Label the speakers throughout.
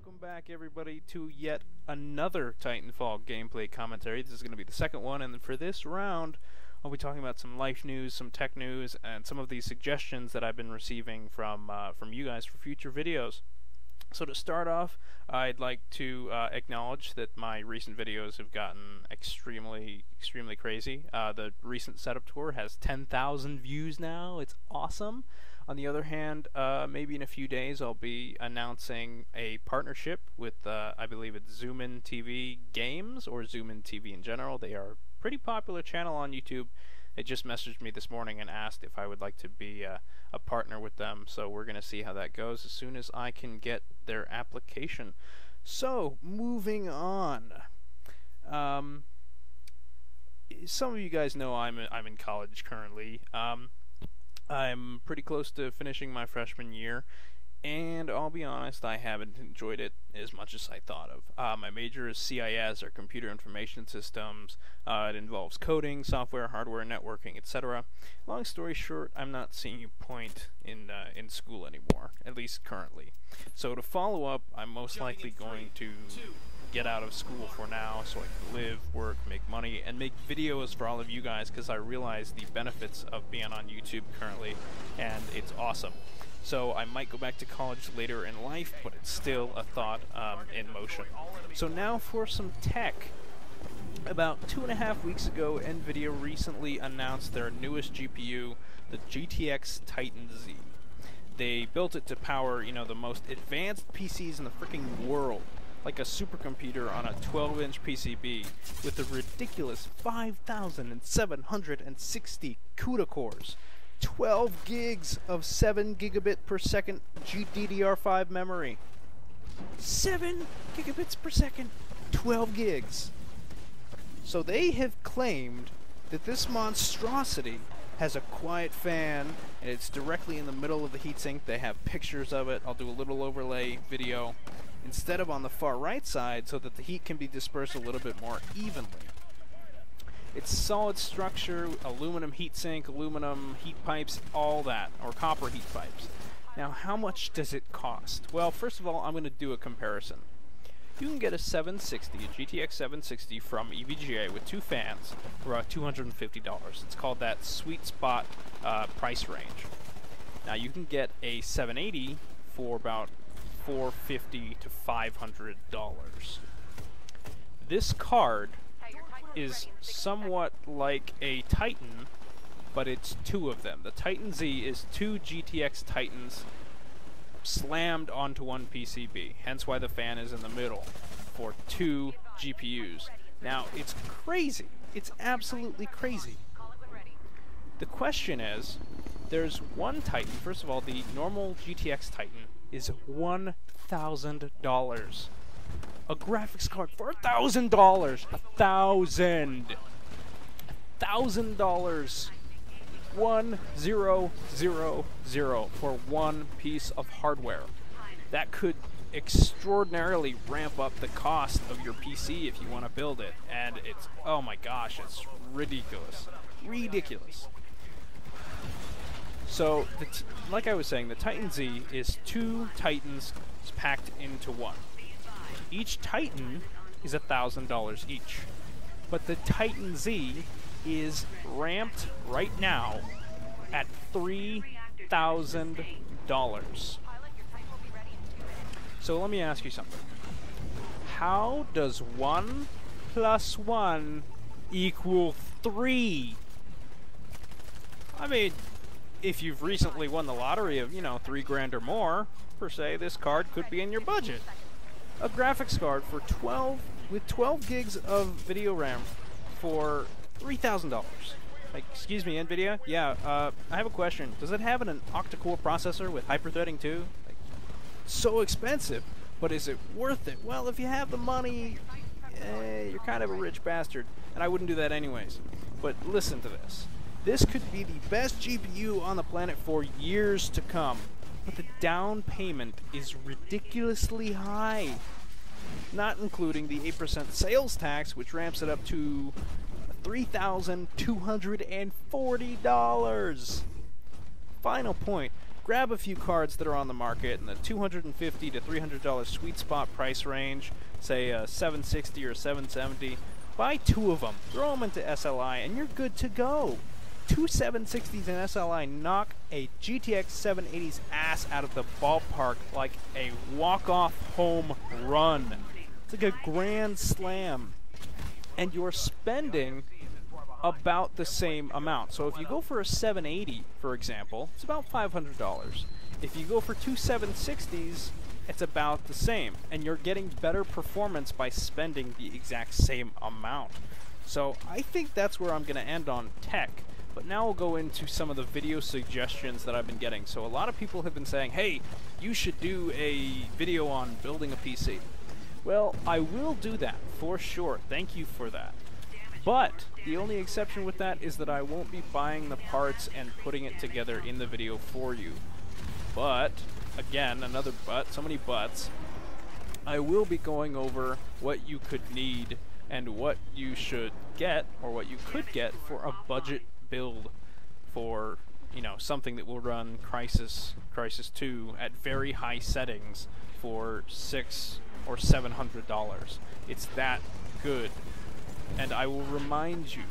Speaker 1: Welcome back, everybody, to yet another Titanfall gameplay commentary. This is going to be the second one, and for this round, I'll be talking about some life news, some tech news, and some of the suggestions that I've been receiving from you guys for future videos. So to start off, I'd like to acknowledge that my recent videos have gotten extremely crazy. The recent setup tour has 10,000 views now. It's awesome. On the other hand, maybe in a few days I'll be announcing a partnership with, I believe it's Zoom In TV Games, or Zoom In TV in general. They are a pretty popular channel on YouTube. They just messaged me this morning and asked if I would like to be a partner with them, so we're going to see how that goes as soon as I can get their application. So, moving on. Some of you guys know I'm in college currently. I'm pretty close to finishing my freshman year, and I'll be honest, I haven't enjoyed it as much as I thought of. My major is CIS, or Computer Information Systems. It involves coding, software, hardware, networking, etc. Long story short, I'm not seeing a point in school anymore, at least currently. So to follow up, I'm most likely going to get out of school for now so I can live, work, make money, and make videos for all of you guys, because I realize the benefits of being on YouTube currently, and it's awesome. So I might go back to college later in life, but it's still a thought in motion. So now for some tech. About 2.5 weeks ago, NVIDIA recently announced their newest GPU, the GTX Titan Z. They built it to power, the most advanced PCs in the freaking world, like a supercomputer on a 12-inch PCB with a ridiculous 5,760 CUDA cores, 12 gigs of 7 gigabit per second GDDR5 memory. 7 gigabits per second, 12 gigs. So they have claimed that this monstrosity has a quiet fan, and it's directly in the middle of the heatsink. They have pictures of it. I'll do a little overlay video instead of on the far right side, so that the heat can be dispersed a little bit more evenly. It's solid structure, aluminum heatsink, aluminum heat pipes, all that, or copper heat pipes. Now, how much does it cost? Well, first of all, I'm going to do a comparison. You can get a 760, a GTX 760 from EVGA with 2 fans for about $250. It's called that sweet spot price range. Now, you can get a 780 for about $450 to $500. This card is somewhat like a Titan, but it's 2 of them. The Titan Z is 2 GTX Titans slammed onto one PCB, hence why the fan is in the middle for 2 GPUs. Now, it's crazy. It's absolutely crazy. The question is, there's one Titan. First of all, the normal GTX Titan is $1,000. A graphics card for $1,000. $1,000. 1,000 for one piece of hardware. That could extraordinarily ramp up the cost of your PC if you want to build it, and it's, oh my gosh, it's ridiculous. So, like I was saying, the Titan Z is 2 Titans packed into one. Each Titan is $1,000 each, but the Titan Z is ramped right now at $3,000. So let me ask you something. How does 1 + 1 = 3? I mean, if you've recently won the lottery of, $3 grand or more, per se, this card could be in your budget. A graphics card for 12 gigs of video RAM for $3,000. Like, excuse me, NVIDIA? Yeah, I have a question. Does it have an octa-core processor with hyper-threading too? Like, so expensive, but is it worth it? Well, if you have the money, you're kind of a rich bastard, and I wouldn't do that anyways. But listen to this. This could be the best GPU on the planet for years to come, but the down payment is ridiculously high, not including the 8% sales tax, which ramps it up to $3,240. Final point. grab a few cards that are on the market in the $250 to $300 sweet spot price range, say a 760 or 770. Buy 2 of them, throw them into SLI, and you're good to go. 2 760s in SLI knock a GTX 780's ass out of the ballpark like a walk-off home run. It's like a grand slam. And you're spending about the same amount. So if you go for a 780, for example, it's about $500. If you go for 2 760s, it's about the same. And you're getting better performance by spending the exact same amount. So I think that's where I'm going to end on tech. But now we'll go into some of the video suggestions that I've been getting. So a lot of people have been saying, hey, you should do a video on building a PC. Well, I will do that for sure. Thank you for that. But the only exception with that is that I won't be buying the parts and putting it together in the video for you. But, again, another but, so many buts, I will be going over what you could need and what you should get, or what you could get for a budget build for, you know, something that will run Crisis 2 at very high settings for $600 or $700. It's that good. And I will remind you,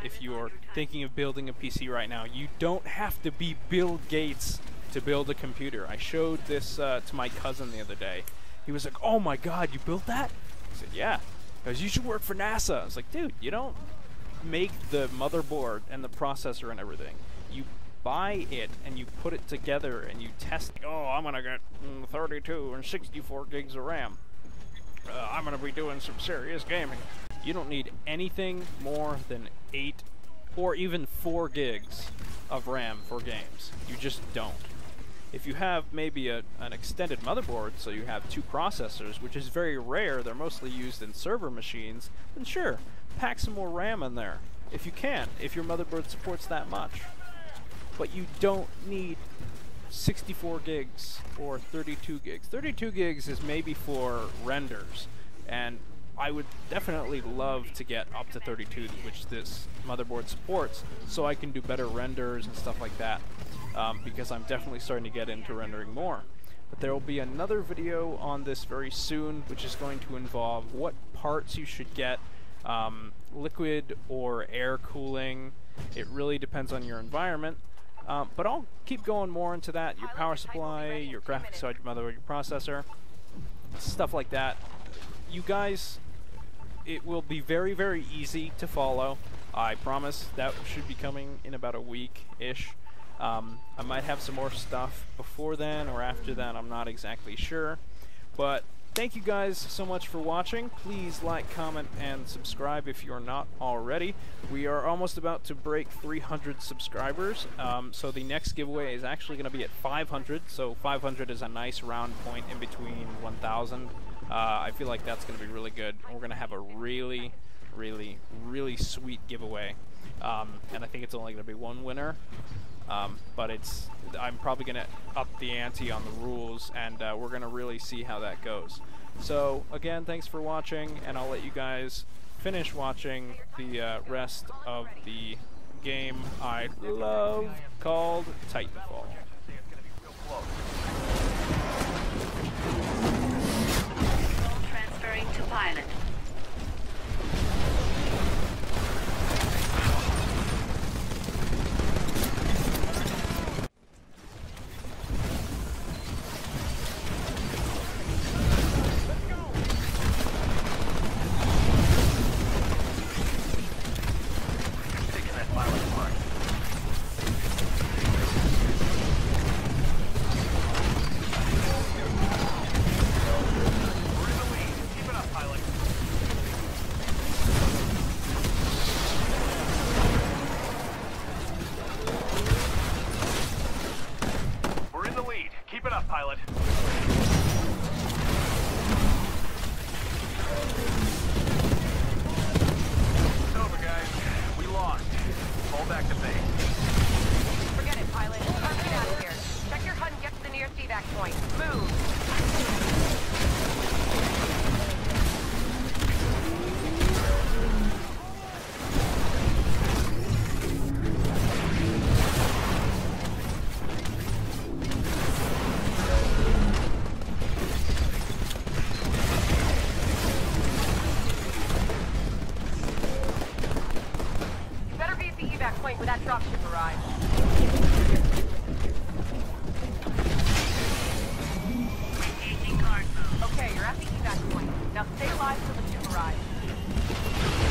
Speaker 1: if you are thinking of building a PC right now, you don't have to be Bill Gates to build a computer. I showed this to my cousin the other day. He was like, oh my god, you built that? I said, yeah. He goes, you should work for NASA. I was like, dude, you don't make the motherboard and the processor and everything. You buy it and you put it together and you test it. Oh, I'm gonna get 32 and 64 gigs of RAM. I'm gonna be doing some serious gaming. You don't need anything more than 8 or even 4 gigs of RAM for games. You just don't. If you have maybe an extended motherboard, so you have 2 processors, which is very rare, they're mostly used in server machines, then sure, pack some more RAM in there, if you can, if your motherboard supports that much. But you don't need 64 gigs or 32 gigs. 32 gigs is maybe for renders, and I would definitely love to get up to 32, which this motherboard supports, so I can do better renders and stuff like that, because I'm definitely starting to get into rendering more. But there will be another video on this very soon, which is going to involve what parts you should get, liquid or air cooling. It really depends on your environment. But I'll keep going more into that, your power supply, your graphics card, your motherboard, your processor, stuff like that. You guys, it will be very, very easy to follow. I promise. That should be coming in about a week-ish. I might have some more stuff before then or after that, I'm not exactly sure. But thank you guys so much for watching. Please like, comment, and subscribe if you're not already. We are almost about to break 300 subscribers, so the next giveaway is actually going to be at 500, so 500 is a nice round point in between 1,000. I feel like that's going to be really good. We're going to have a really, really, really sweet giveaway, and I think it's only going to be one winner. But I'm probably going to up the ante on the rules, and we're going to really see how that goes. So, again, thanks for watching, and I'll let you guys finish watching the rest of the game I love called Titanfall.
Speaker 2: Transferring to pilot. Where that dropship arrived. Okay, you're at the evac point. Now stay alive till the ship arrives.